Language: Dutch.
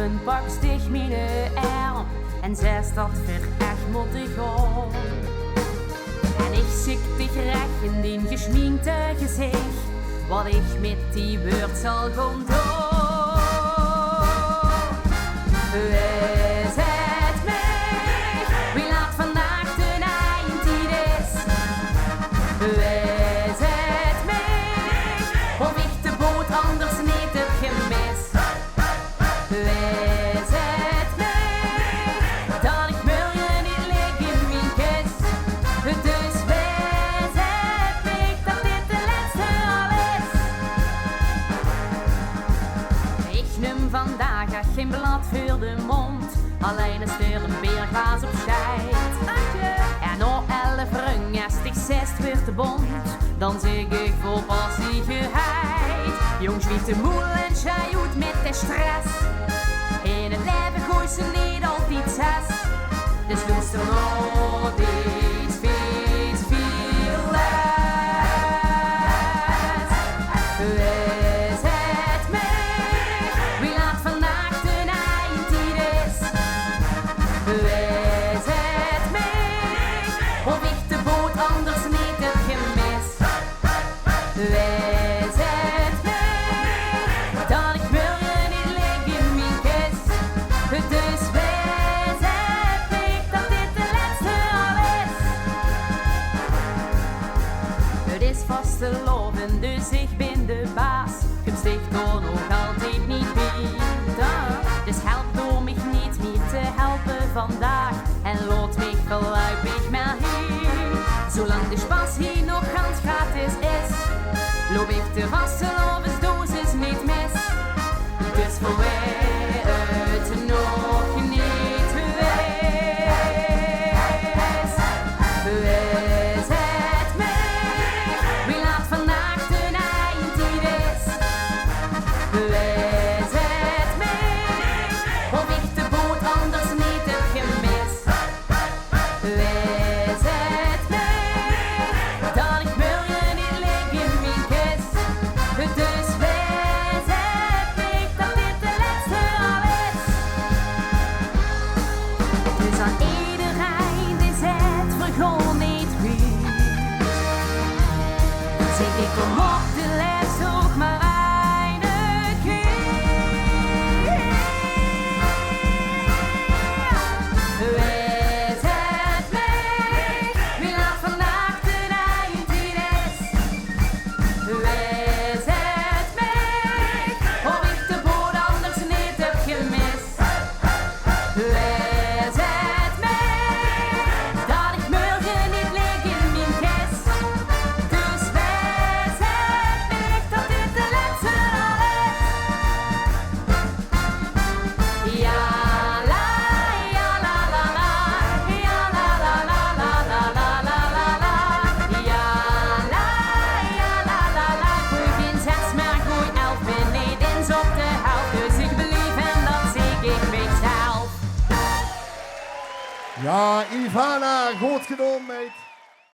een pak sticht mijn arm en zei dat echt moet ik gaan. En ik zie dich recht in die geschminkte gezicht, wat ik met die woord zal gaan doen. Wees het mij, wie laat vandaag de eind is. Wees het mij, of ik de boot anders niet heb gemist. Wees het mij, dat ik morgen niet lig in mijn kist. Dus wees het mij, dat dit de laatste al is. Ik neem vandaag echt geen blad voor de mond, alleen is er een beerglaas op scheid. En na 11 rungestig 6 weer te bond, dan zeg ik vol passiegeheid. Jongs wie te moe en zij uit met de stress. In het leven gooit ze niet altijd 6. Dus luister nog iets veel les. Wees het mij, wie laat vandaag de eind is. Wees het mij, of ik de boot anders niet heb gemist. Wees het mij, dat ik morgen niet lig in mijn kist. Dus wees het mij, dat dit de laatste al is. Het is vastelovend, dus ik ben de baas. Ik sticht door nog altijd niet beter. Dus help door mij niet meer te helpen vandaag. En laat mij voorlopig maar hier. Zolang de spas hier nog ganz gratis is, loop ik de vastelovensdosis niet mis. Dus voor mij het nog niet wees. Wees het mij, wie laat vandaag de eind is. Wees het mij, of ik de boot anders niet heb gemist. Wees het mij, dat ik morgen niet lig in mijn kist. Dus wees het mij, dat dit de laatste al is. Dus aan iedereen die zegt, vergoon niet wie. Zeg ik kom op de les ook maar een keer. Wees het mij, wie laat vandaag de eind is. Wees het mij, of ik de boot anders niet heb gemist. Wees het mij, dat ik morgen niet lig in mijn kist. Dus wees het mij, dat dit de laatste al is. Ja la ja la la la, ja la la la la la la la la la. Ja la ja la la la. Gooi geen 6, maar gooi 11 beneden eens op de helft. Dus ik belief en dat zie ik mezelf. Ja, Ivana, goed gedaan, meid.